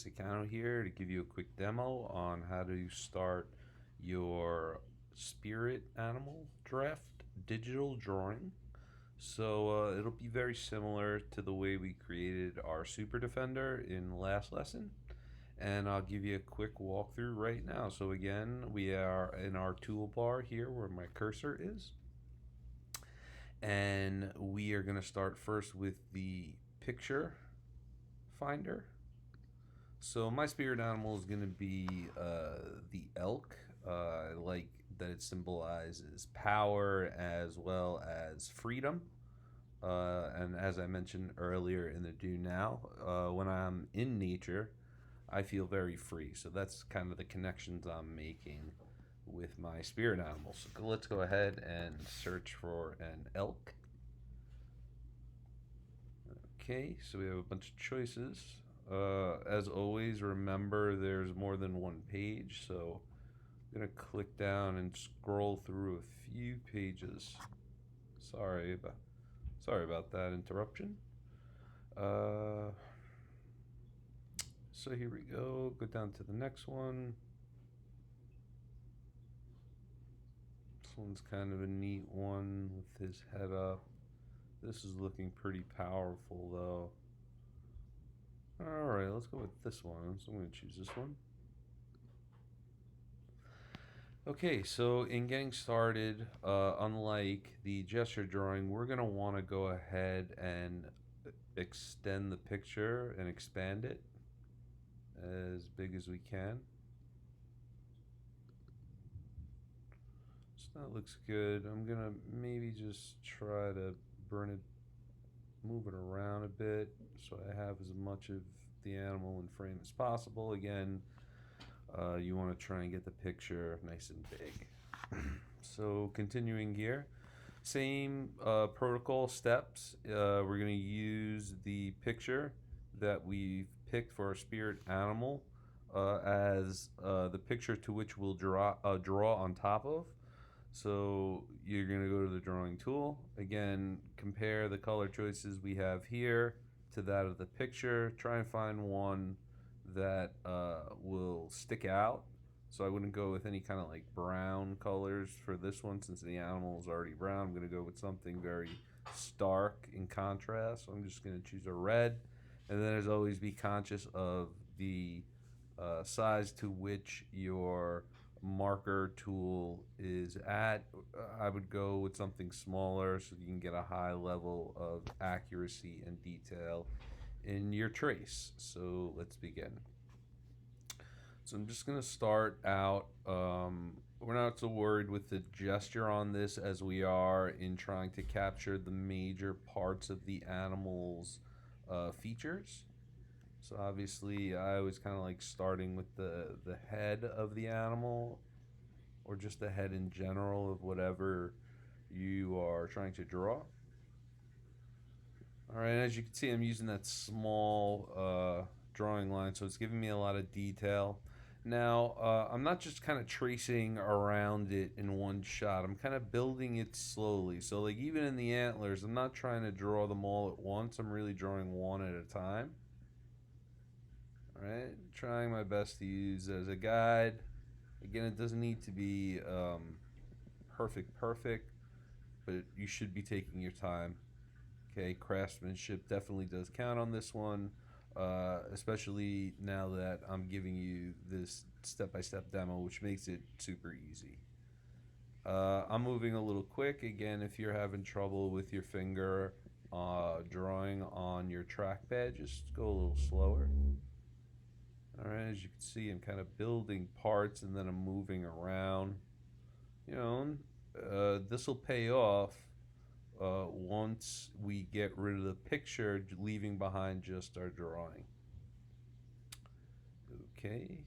Sicano here to give you a quick demo on how to start your spirit animal draft digital drawing. It'll be very similar to the way we created our super defender in the last lesson, and I'll give you a quick walkthrough right now. So again, we are in our toolbar here where my cursor is, and we are going to start first with the picture finder. So my spirit animal is going to be the elk. I like that it symbolizes power as well as freedom. And as I mentioned earlier in the do now, when I'm in nature, I feel very free. So that's kind of the connections I'm making with my spirit animals. So let's go ahead and search for an elk. Okay, so we have a bunch of choices. As always, remember there's more than one page, so I'm gonna click down and scroll through a few pages. Sorry about, sorry about that interruption. Uh, so here we go. Go down to the next one. This one's kind of a neat one with his head up. This is looking pretty powerful though. Alright, let's go with this one. So I'm going to choose this one. Okay, so in getting started, unlike the gesture drawing, we're going to want to go ahead and extend the picture and expand it as big as we can. So that looks good. I'm going to maybe just try to move it around a bit so I have as much of the animal in frame as possible. Again, you want to try and get the picture nice and big. So continuing here, same protocol steps. We're going to use the picture that we've picked for our spirit animal as the picture to which we'll draw on top of. So you're going to go to the drawing tool. Again, compare the color choices we have here to that of the picture. Try and find one that will stick out. So I wouldn't go with any kind of like brown colors for this one since the animal is already brown. I'm going to go with something very stark in contrast. So I'm just going to choose a red. And then as always, be conscious of the size to which your marker tool is at. I would go with something smaller so you can get a high level of accuracy and detail in your trace. So let's begin. So I'm just going to start out. We're not so worried with the gesture on this as we are in trying to capture the major parts of the animal's features. So obviously, I always kind of like starting with the head of the animal, or just the head in general of whatever you are trying to draw. All right, as you can see, I'm using that small drawing line, so it's giving me a lot of detail. Now, I'm not just kind of tracing around it in one shot. I'm kind of building it slowly. So, like, even in the antlers, I'm not trying to draw them all at once. I'm really drawing one at a time. All right, trying my best to use as a guide. Again, it doesn't need to be perfect, but you should be taking your time. Okay, craftsmanship definitely does count on this one, especially now that I'm giving you this step-by-step demo, which makes it super easy. I'm moving a little quick. Again, if you're having trouble with your finger drawing on your trackpad, just go a little slower. All right, as you can see, I'm kind of building parts and then I'm moving around. You know, this will pay off once we get rid of the picture, leaving behind just our drawing. Okay.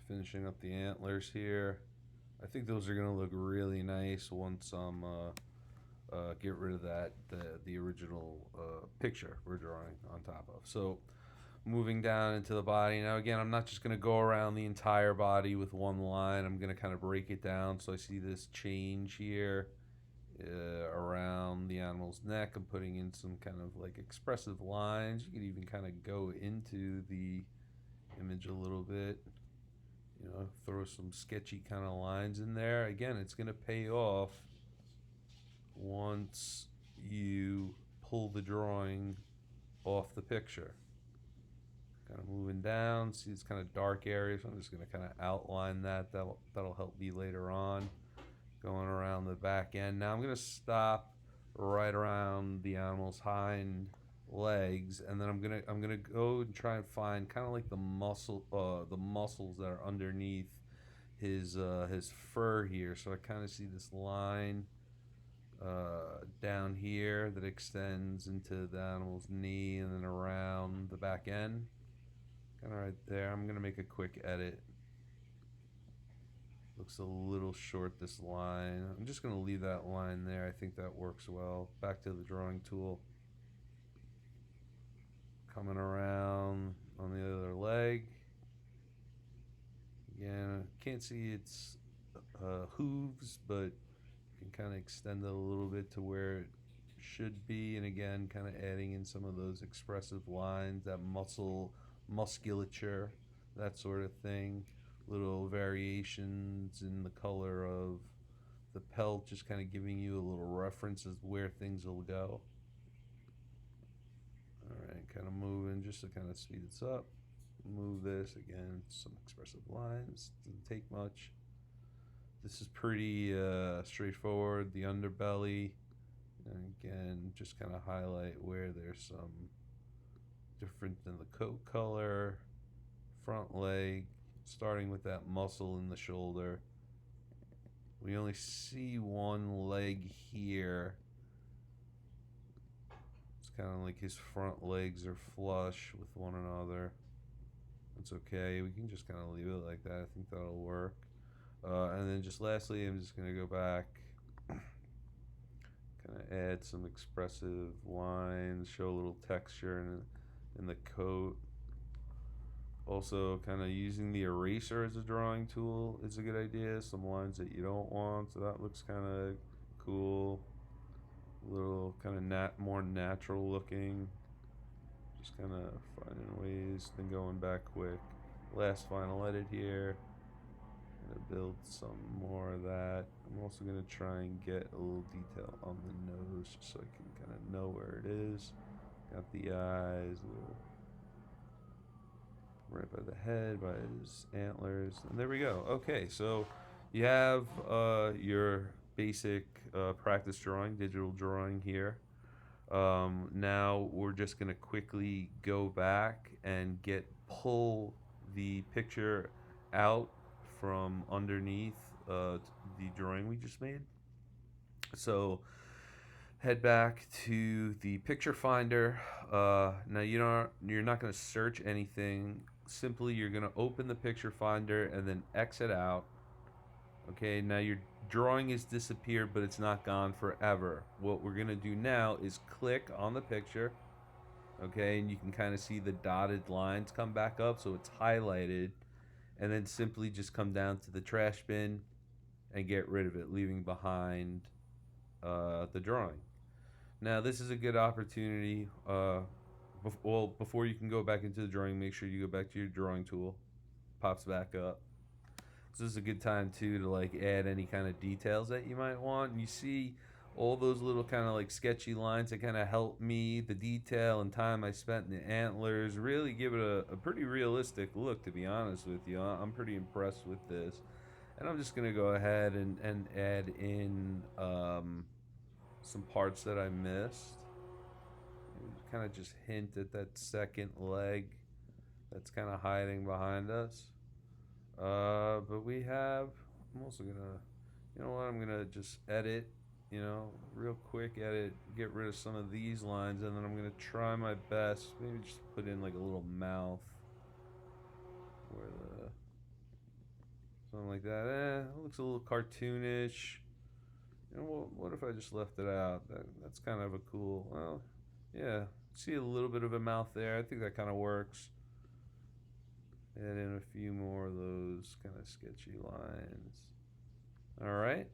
Finishing up the antlers here. I think those are going to look really nice once get rid of the original picture we're drawing on top of. So moving down into the body. Now again, I'm not just going to go around the entire body with one line. I'm going to kind of break it down. So I see this change here around the animal's neck. I'm putting in some kind of like expressive lines. You could even kind of go into the image a little bit, you know, throw some sketchy kind of lines in there. Again, it's going to pay off once you pull the drawing off the picture. Kind of moving down, see it's kind of dark areas. I'm just going to kind of outline that. That'll help me later on. Going around the back end. Now I'm going to stop right around the animal's hind legs, and then I'm gonna go and try and find kind of like the muscles that are underneath his fur here. So I kind of see this line down here that extends into the animal's knee and then around the back end. Kind of right there. I'm gonna make a quick edit. Looks a little short, this line. I'm just gonna leave that line there. I think that works well. Back to the drawing tool. Coming around on the other leg. Again, can't see its hooves, but you can kind of extend it a little bit to where it should be. And again, kind of adding in some of those expressive lines, that musculature, that sort of thing. Little variations in the color of the pelt, just kind of giving you a little reference as where things will go. Alright, kind of moving just to kind of speed this up. Move this, again, some expressive lines, doesn't take much. This is pretty straightforward, the underbelly, and again, just kind of highlight where there's some different than the coat color, front leg, starting with that muscle in the shoulder. We only see one leg here. It's kind of like his front legs are flush with one another. It's okay. We can just kind of leave it like that. I think that'll work. And then just lastly, I'm just going to go back, kind of add some expressive lines, show a little texture in the coat. Also, kind of using the eraser as a drawing tool is a good idea. Some lines that you don't want, so that looks kind of cool. A little kind of more natural looking. Just kind of finding ways, then going back quick. Last final edit here. Gonna build some more of that. I'm also gonna try and get a little detail on the nose, just so I can kind of know where it is. Got the eyes, right by the head, by his antlers, and there we go. Okay, so you have your basic practice drawing, digital drawing here. Now we're just gonna quickly go back and pull the picture out from underneath the drawing we just made. So head back to the picture finder. Now you're not going to search anything. Simply you're going to open the picture finder and then exit out. Okay, now your drawing has disappeared, but it's not gone forever. What we're going to do now is click on the picture. Okay, and you can kind of see the dotted lines come back up, so it's highlighted. And then simply just come down to the trash bin and get rid of it, leaving behind the drawing. Now this is a good opportunity. Before you can go back into the drawing, make sure you go back to your drawing tool. Pops back up. So this is a good time too to like add any kind of details that you might want. And you see all those little kind of like sketchy lines that kind of help me, the detail and time I spent in the antlers, really give it a pretty realistic look, to be honest with you. I'm pretty impressed with this. And I'm just going to go ahead and add in some parts that I missed. Kind of just hint at that second leg that's kind of hiding behind us. But we have, I'm also going to, you know what, I'm going to just edit, real quick edit, get rid of some of these lines, and then I'm going to try my best, maybe just put in like a little mouth, where something like that. It looks a little cartoonish. What if I just left it out? That's kind of a cool, well, yeah, see a little bit of a mouth there. I think that kind of works. Add in a few more of those kind of sketchy lines. All right.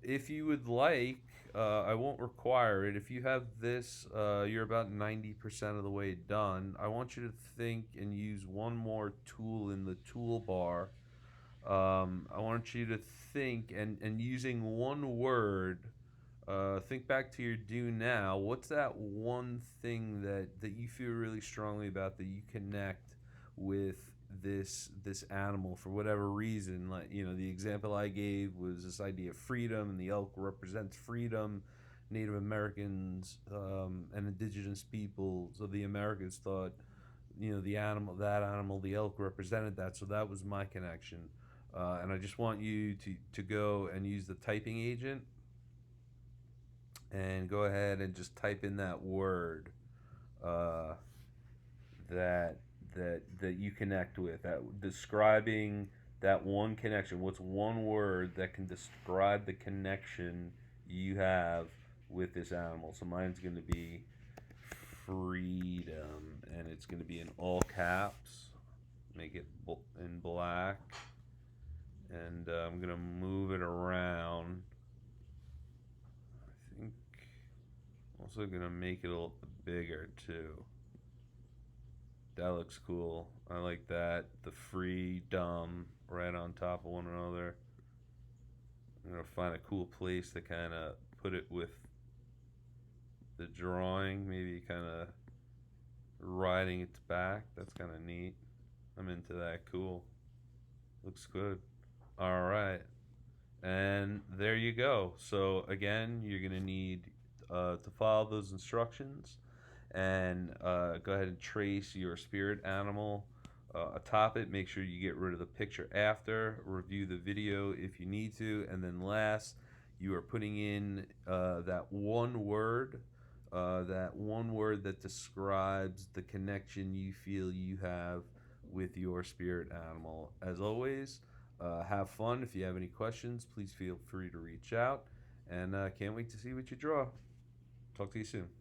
if you would like, I won't require it. If you have this, you're about 90% of the way done. I want you to think and use one more tool in the toolbar. I want you to think and using one word. Think back to your do now. What's that one thing that you feel really strongly about that you connect with this animal for whatever reason? Like, the example I gave was this idea of freedom, and the elk represents freedom. Native Americans and indigenous peoples of the Americas thought, that animal, the elk, represented that. So that was my connection. And I just want you to go and use the typing agent and go ahead and just type in that word uh, that that you connect with, that describing that one connection. What's one word that can describe the connection you have with this animal? So mine's going to be freedom, and it's going to be in all caps. Make it in black, and I'm going to move it around. I think I'm also going to make it a little bigger too. That looks cool. I like that. The freedom right on top of one another. I'm going to find a cool place to kind of put it with the drawing. Maybe kind of riding its back. That's kind of neat. I'm into that. Cool. Looks good. All right. And there you go. So again, you're going to need to follow those instructions and go ahead and trace your spirit animal atop it. Make sure you get rid of the picture after. Review the video if you need to. And then last, you are putting in that one word that describes the connection you feel you have with your spirit animal. As always, have fun. If you have any questions, please feel free to reach out. And can't wait to see what you draw. Talk to you soon.